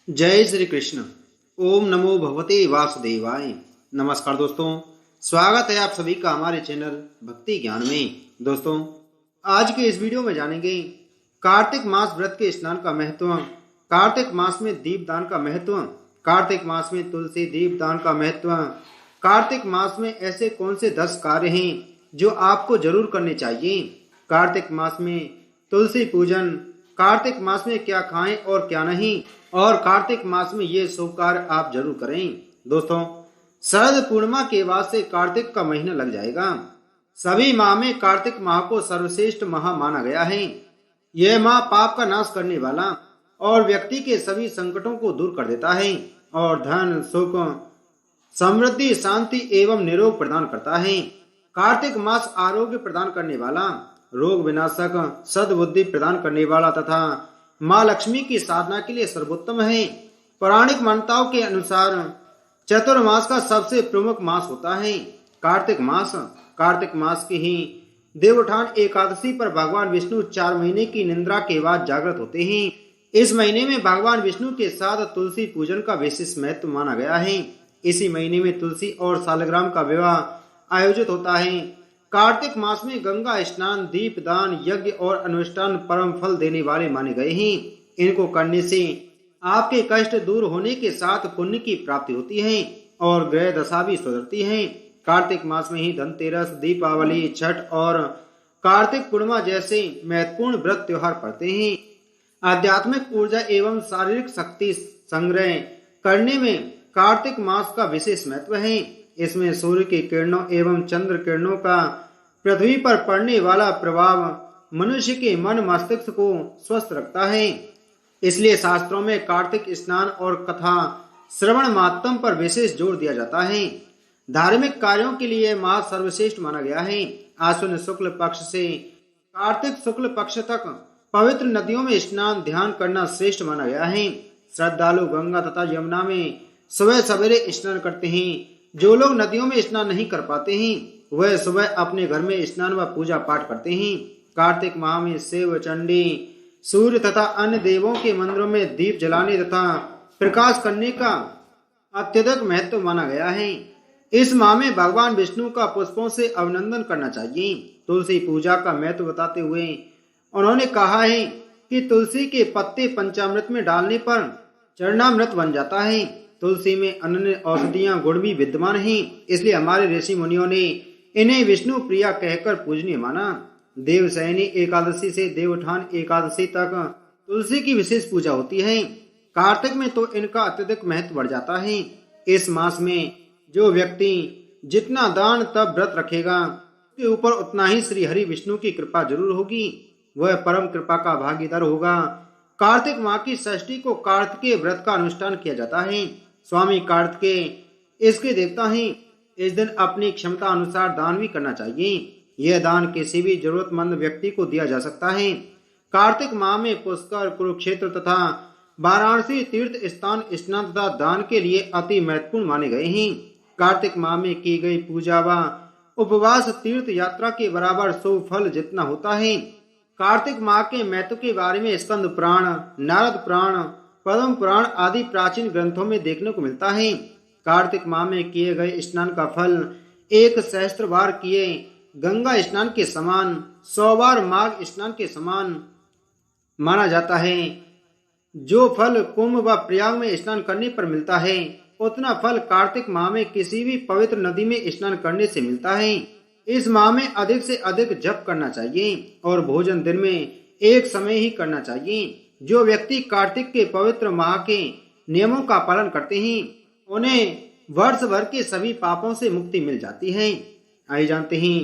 जय श्री कृष्ण। ओम नमो भगवते वासुदेवाय। नमस्कार दोस्तों, स्वागत है आप सभी का हमारे चैनल भक्ति ज्ञान में। दोस्तों, आज के इस वीडियो में जानेंगे कार्तिक मास व्रत के स्नान का महत्व, कार्तिक मास में दीपदान का महत्व, कार्तिक मास में तुलसी दीपदान का महत्व, कार्तिक मास में ऐसे कौन से 10 कार्य हैं जो आपको जरूर करने चाहिए, कार्तिक मास में तुलसी पूजन, कार्तिक मास में क्या खाएं और क्या नहीं, और कार्तिक मास में ये शुभ कार्य आप जरूर करें। दोस्तों, शरद पूर्णिमा के बाद से कार्तिक का महीना लग जाएगा। सभी माह में कार्तिक माह को सर्वश्रेष्ठ माह माना गया है। यह माह पाप का नाश करने वाला और व्यक्ति के सभी संकटों को दूर कर देता है और धन, सुख, समृद्धि, शांति एवं निरोग प्रदान करता है। कार्तिक मास आरोग्य प्रदान करने वाला, रोग विनाशक, सद्बुद्धि प्रदान करने वाला तथा माँ लक्ष्मी की साधना के लिए सर्वोत्तम है। पौराणिक मान्यताओं के अनुसार चतुर्मास का सबसे प्रमुख मास होता है कार्तिक मास। कार्तिक मास की ही देवोत्थान एकादशी पर भगवान विष्णु 4 महीने की निद्रा के बाद जागृत होते हैं। इस महीने में भगवान विष्णु के साथ तुलसी पूजन का विशेष महत्व माना गया है। इसी महीने में तुलसी और सालग्राम का विवाह आयोजित होता है। कार्तिक मास में गंगा स्नान, दीपदान, यज्ञ और अनुष्ठान परम फल देने वाले माने गए हैं। इनको करने से आपके कष्ट दूर होने के साथ पुण्य की प्राप्ति होती है और ग्रह दशा भी सुधरती है। कार्तिक मास में ही धनतेरस, दीपावली, छठ और कार्तिक पूर्णिमा जैसे महत्वपूर्ण व्रत त्योहार पड़ते हैं। आध्यात्मिक ऊर्जा एवं शारीरिक शक्ति संग्रह करने में कार्तिक मास का विशेष महत्व है। इसमें सूर्य की किरणों एवं चंद्र किरणों का पृथ्वी पर पड़ने वाला प्रभाव मनुष्य के मन मस्तिष्क को स्वस्थ रखता है। इसलिए शास्त्रों में कार्तिक स्नान और कथा श्रवण माध्यम पर विशेष जोर दिया जाता है। धार्मिक कार्यों के लिए माह सर्वश्रेष्ठ माना गया है। आश्विन शुक्ल पक्ष से कार्तिक शुक्ल पक्ष तक पवित्र नदियों में स्नान ध्यान करना श्रेष्ठ माना गया है। श्रद्धालु गंगा तथा यमुना में सुबह सवेरे स्नान करते हैं। जो लोग नदियों में स्नान नहीं कर पाते हैं वह सुबह अपने घर में स्नान व पूजा पाठ करते हैं। कार्तिक माह में शिव, चंडी, सूर्य तथा अन्य देवों के मंदिरों में दीप जलाने तथा प्रकाश करने का अत्यधिक महत्व माना गया है। इस माह में भगवान विष्णु का पुष्पों से अभिनंदन करना चाहिए। तुलसी पूजा का महत्व बताते हुए उन्होंने कहा है कि तुलसी के पत्ते पंचामृत में डालने पर चरणामृत बन जाता है। तुलसी में अन्य औषधियां गुण भी विद्यमान हैं, इसलिए हमारे ऋषि मुनियों ने इन्हें विष्णु प्रिया कहकर पूजनीय माना। देवशयनी एकादशी से देवोत्थान एकादशी तक तुलसी की विशेष पूजा होती है। कार्तिक में तो इनका अत्यधिक महत्व बढ़ जाता है। इस मास में जो व्यक्ति जितना दान तप व्रत रखेगा उसके ऊपर उतना ही श्री हरि विष्णु की कृपा जरूर होगी, वह परम कृपा का भागीदार होगा। कार्तिक माह की षष्ठी को कार्तिकेय व्रत का अनुष्ठान किया जाता है। स्वामी कार्तिकेय इसके देवता हैं। इस दिन अपनी क्षमता अनुसार दान भी करना चाहिए। यह दान किसी भी जरूरतमंद व्यक्ति को दिया जा सकता है। कार्तिक माह में पुष्कर, कुरुक्षेत्र तथा वाराणसी तीर्थ स्थान स्नान तथा दान के लिए अति महत्वपूर्ण माने गए हैं। कार्तिक माह में की गई पूजा व उपवास तीर्थ यात्रा के बराबर शुभ फल जितना होता है। कार्तिक माह के महत्व के बारे में स्कंद पुराण, नारद पुराण, पद्म पुराण आदि प्राचीन ग्रंथों में देखने को मिलता है। कार्तिक माह में किए गए स्नान का फल 1 सहस्त्र बार किए गंगा स्नान के समान, 100 बार माघ स्नान के समान माना जाता है। जो फल कुंभ व प्रयाग में स्नान करने पर मिलता है उतना फल कार्तिक माह में किसी भी पवित्र नदी में स्नान करने से मिलता है। इस माह में अधिक से अधिक जप करना चाहिए और भोजन दिन में एक समय ही करना चाहिए। जो व्यक्ति कार्तिक के पवित्र माह के नियमों का पालन करते हैं उन्हें वर्ष भर के सभी पापों से मुक्ति मिल जाती है। आइए जानते हैं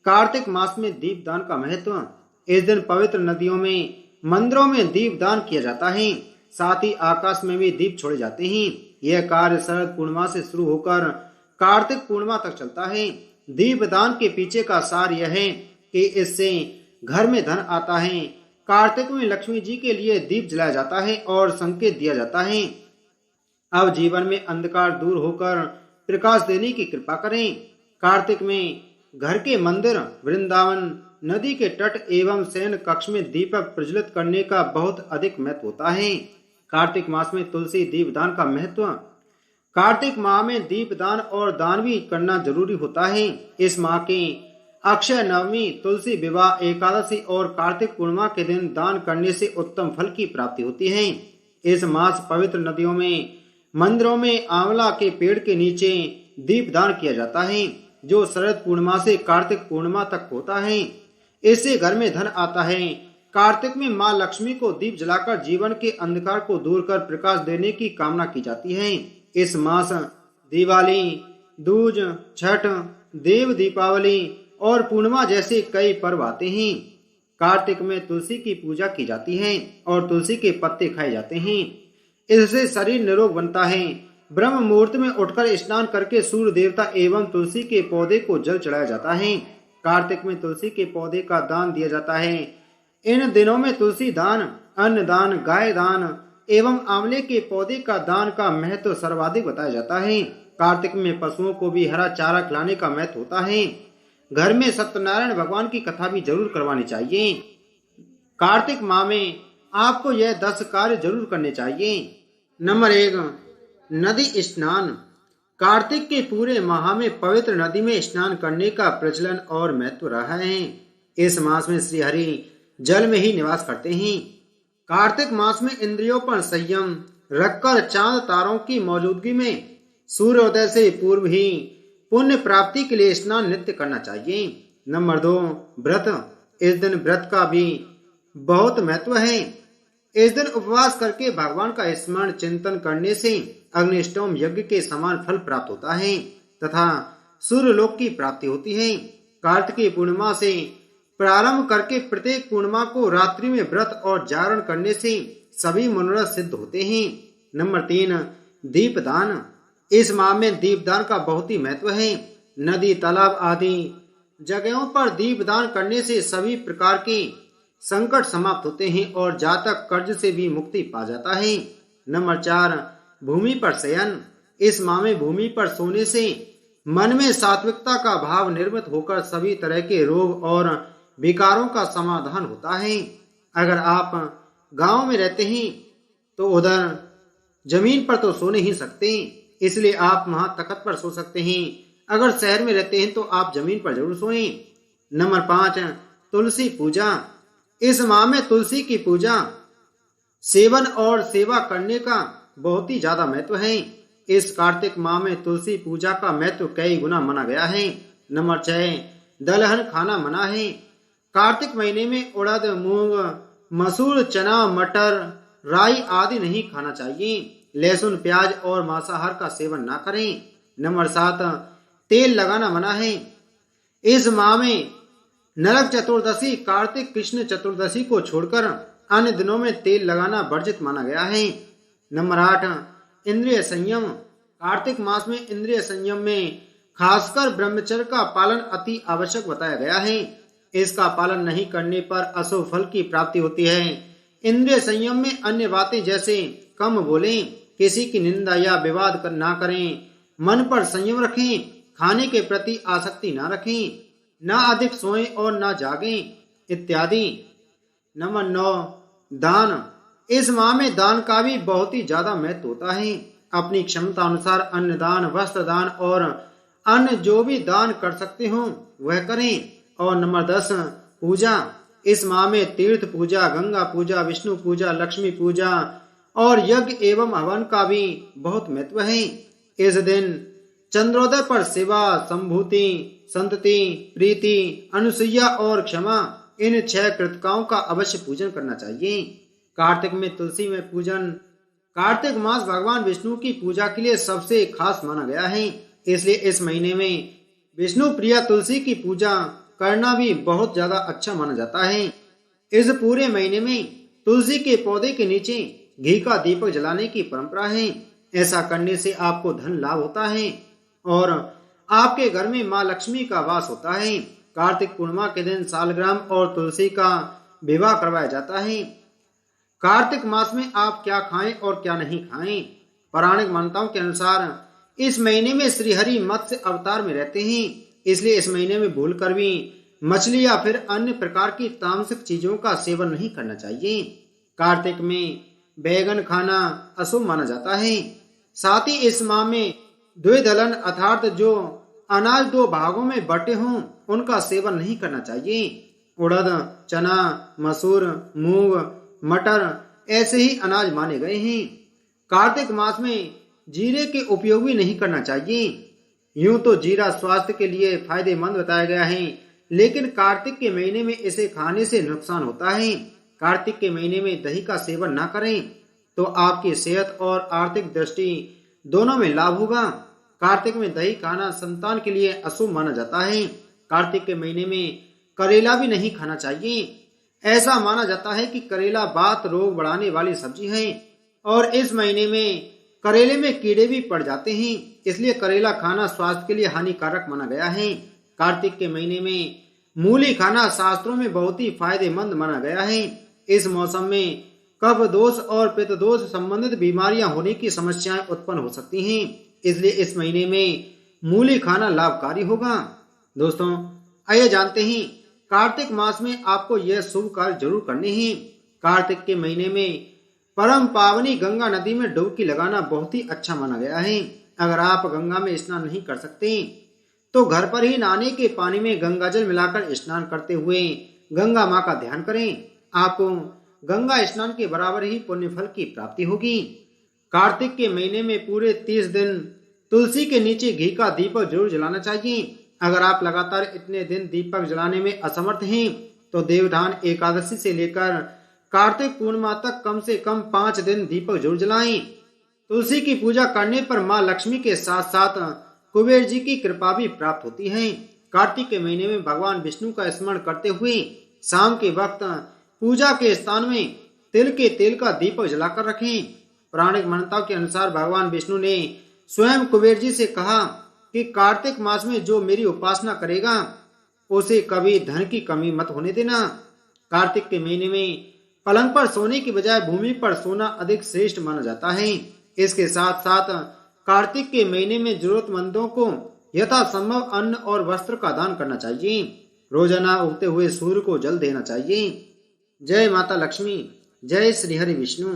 कार्तिक मास में दीपदान का महत्व। इस दिन पवित्र नदियों में, मंदिरों में दीपदान किया जाता है। साथ ही आकाश में भी दीप छोड़े जाते हैं। यह कार्य शरद पूर्णिमा से शुरू होकर कार्तिक पूर्णिमा तक चलता है। दीपदान के पीछे का सार यह है कि इससे घर में धन आता है। कार्तिक में लक्ष्मी जी के लिए दीप जलाया जाता है और संकेत दिया जाता है अब जीवन में अंधकार दूर होकर प्रकाश देने की कृपा करें। कार्तिक में घर के मंदिर, वृंदावन, नदी के तट एवं शयन कक्ष में दीपक प्रज्वलित करने का बहुत अधिक महत्व होता है। कार्तिक मास में तुलसी दीपदान का महत्व। कार्तिक माह में दीपदान और दान भी करना जरूरी होता है। इस माह के अक्षय नवमी, तुलसी विवाह, एकादशी और कार्तिक पूर्णिमा के दिन दान करने से उत्तम फल की प्राप्ति होती है। इस मास पवित्र नदियों में, मंदिरों में आंवला के पेड़ के नीचे दीपदान किया जाता है, जो शरद पूर्णिमा से कार्तिक पूर्णिमा तक होता है। इससे घर में धन आता है। कार्तिक में माँ लक्ष्मी को दीप जलाकर जीवन के अंधकार को दूर कर प्रकाश देने की कामना की जाती है। इस मास दिवाली, दूज, छठ, देव दीपावली और पूर्णिमा जैसे कई पर्व आते हैं। कार्तिक में तुलसी की पूजा की जाती है और तुलसी के पत्ते खाए जाते हैं। इससे शरीर निरोग बनता है। ब्रह्म मुहूर्त में उठकर स्नान करके सूर्य देवता एवं तुलसी के पौधे को जल चढ़ाया जाता है। कार्तिक में तुलसी के पौधे का दान दिया जाता है। इन दिनों में तुलसी दान, अन्न दान, गाय दान एवं आंवले के पौधे का दान का महत्व सर्वाधिक बताया जाता है। कार्तिक में पशुओं को भी हरा चारा खिलाने का महत्व होता है। घर में सत्यनारायण भगवान की कथा भी जरूर करवानी चाहिए। कार्तिक माह में आपको यह 10 कार्य जरूर करने चाहिए। नंबर 1, नदी स्नान। कार्तिक के पूरे माह में पवित्र नदी में स्नान करने का प्रचलन और महत्व रहा है। इस मास में श्री हरि जल में ही निवास करते हैं। कार्तिक मास में इंद्रियों पर संयम रखकर चांद तारों की मौजूदगी में सूर्योदय से पूर्व ही पुण्य प्राप्ति के लिए स्नान नित्य करना चाहिए। नंबर 2, व्रत। इस दिन व्रत का भी बहुत महत्व है। इस दिन उपवास करके भगवान का स्मरण चिंतन करने से अग्निष्टोम यज्ञ के समान फल प्राप्त होता है तथा सूर्यलोक की प्राप्ति होती है। कार्तिकीय पूर्णिमा से प्रारंभ करके प्रत्येक पूर्णिमा को रात्रि में व्रत और जागरण करने से सभी मनोरथ सिद्ध होते हैं। नंबर 3, दीपदान। इस माह में दीपदान का बहुत ही महत्व है। नदी, तालाब आदि जगहों पर दीपदान करने से सभी प्रकार के संकट समाप्त होते हैं और जातक कर्ज से भी मुक्ति पा जाता है। नंबर 4, भूमि पर शयन। इस माह में भूमि पर सोने से मन में सात्विकता का भाव निर्मित होकर सभी तरह के रोग और विकारों का समाधान होता है। अगर आप गांव में रहते हैं तो उधर जमीन पर तो सो नहीं सकते, इसलिए आप वहां तख्त पर सो सकते हैं। अगर शहर में रहते हैं तो आप जमीन पर जरूर सोएं। नंबर 5, तुलसी पूजा। इस माह में तुलसी की पूजा, सेवन और सेवा करने का बहुत ही ज्यादा महत्व है। इस कार्तिक माह में तुलसी पूजा का महत्व कई गुना माना गया है। नंबर 6, दलहन खाना मना है। कार्तिक महीने में उड़द, मूंग, मसूर, चना, मटर, राई आदि नहीं खाना चाहिए। लहसुन, प्याज और मांसाहार का सेवन ना करें। नंबर 7, तेल लगाना मना है। इस माह में नरक चतुर्दशी, कार्तिक कृष्ण चतुर्दशी को छोड़कर अन्य दिनों में तेल लगाना वर्जित माना गया है। नंबर 8, इंद्रिय संयम। कार्तिक मास में इंद्रिय संयम में खासकर ब्रह्मचर्य का पालन अति आवश्यक बताया गया है। इसका पालन नहीं करने पर अशुभ फल की प्राप्ति होती है। इंद्रिय संयम में अन्य बातें जैसे कम बोलें, किसी की निंदा या विवाद ना करें, मन पर संयम रखें, खाने के प्रति आसक्ति ना रखें, ना अधिक सोएं और ना जागें इत्यादि। नंबर 9, दान। इस माह में दान का भी बहुत ही ज्यादा महत्व होता है। अपनी क्षमता अनुसार अन्न दान, वस्त्र दान और अन्य जो भी दान कर सकते हो वह करें। और नंबर 10, पूजा। इस माह में तीर्थ पूजा, गंगा पूजा, विष्णु पूजा, लक्ष्मी पूजा और यज्ञ एवं हवन का भी बहुत महत्व है। इस दिन चंद्रोदय पर सेवा, संभूति, संतति, प्रीति, अनुसुईया और क्षमा, इन 6 कृतिकाओं का अवश्य पूजन करना चाहिए। कार्तिक में तुलसी में पूजन। कार्तिक मास भगवान विष्णु की पूजा के लिए सबसे खास माना गया है, इसलिए इस महीने में विष्णु प्रिया तुलसी की पूजा करना भी बहुत ज्यादा अच्छा माना जाता है। इस पूरे महीने में तुलसी के पौधे के नीचे घी का दीपक जलाने की परंपरा है। ऐसा करने से आपको धन लाभ होता है और आपके घर में माँ लक्ष्मी का वास होता है। कार्तिक पूर्णिमा के दिन सालग्राम और तुलसी का विवाह करवाया जाता है। कार्तिक मास में आप क्या खाएं और क्या नहीं खाएं। पौराणिक मान्यताओं के अनुसार इस महीने में श्री हरि मत्स्य अवतार में रहते हैं, इसलिए इस महीने में भूलकर भी मछली या फिर अन्य प्रकार की तामसिक चीजों का सेवन नहीं करना चाहिए। कार्तिक में बैगन खाना अशुभ माना जाता है। साथ ही इस माह में द्विदलन अर्थात जो अनाज दो भागों में बटे हों उनका सेवन नहीं करना चाहिए। उड़द, चना, मसूर, मूंग, मटर ऐसे ही अनाज माने गए हैं। कार्तिक मास में जीरे के उपयोग भी नहीं करना चाहिए। यूं तो जीरा स्वास्थ्य के लिए फायदेमंद बताया गया है, लेकिन कार्तिक के महीने में इसे खाने से नुकसान होता है। कार्तिक के महीने में दही का सेवन न करें तो आपकी सेहत और आर्थिक दृष्टि दोनों में लाभ होगा। कार्तिक में दही खाना संतान के लिए अशुभ माना जाता है। कार्तिक के महीने में करेला भी नहीं खाना चाहिए। ऐसा माना जाता है कि करेला वात रोग बढ़ाने वाली सब्जी है और इस महीने में करेले में कीड़े भी पड़ जाते हैं, इसलिए करेला खाना स्वास्थ्य के लिए हानिकारक माना गया है। कार्तिक के महीने में मूली खाना शास्त्रों में बहुत ही फायदेमंद माना गया है। इस मौसम में कफ दोष और पित्त दोष संबंधित बीमारियां होने की समस्याएं उत्पन्न हो सकती हैं, इसलिए इस महीने में मूली खाना लाभकारी होगा। दोस्तों, आइए जानते हैं कार्तिक मास में आपको यह शुभ कार्य जरूर करने हैं। कार्तिक के महीने में परम पावनी गंगा नदी में डुबकी लगाना बहुत ही अच्छा माना गया है। अगर आप गंगा में स्नान नहीं कर सकते तो घर पर ही नहाने के पानी में गंगा जल मिलाकर स्नान करते हुए गंगा माँ का ध्यान करें। आपको गंगा स्नान के बराबर ही पुण्य फल की प्राप्ति होगी। कार्तिक के महीने में पूरे 30 दिन तुलसी के नीचे घी का दीपक जरूर जलाना चाहिए। अगर आप लगातार इतने दिन दीपक जलाने में असमर्थ हैं तो देवधान एकादशी से लेकर कार्तिक पूर्णिमा तक कम से कम 5 दिन दीपक जरूर जलाएं। तुलसी की पूजा करने पर माँ लक्ष्मी के साथ साथ कुबेर जी की कृपा भी प्राप्त होती है। कार्तिक के महीने में भगवान विष्णु का स्मरण करते हुए शाम के वक्त पूजा के स्थान में तिल के तेल का दीपक जलाकर रखें। पौराणिक मान्यताओं के अनुसार भगवान विष्णु ने स्वयं कुबेर जी से कहा कि कार्तिक मास में जो मेरी उपासना करेगा उसे कभी धन की कमी मत होने देना। कार्तिक के महीने में पलंग पर सोने की बजाय भूमि पर सोना अधिक श्रेष्ठ माना जाता है। इसके साथ साथ कार्तिक के महीने में जरूरतमंदों को यथासंभव अन्न और वस्त्र का दान करना चाहिए। रोजाना उगते हुए सूर्य को जल देना चाहिए। जय माता लक्ष्मी, जय श्री हरि विष्णु।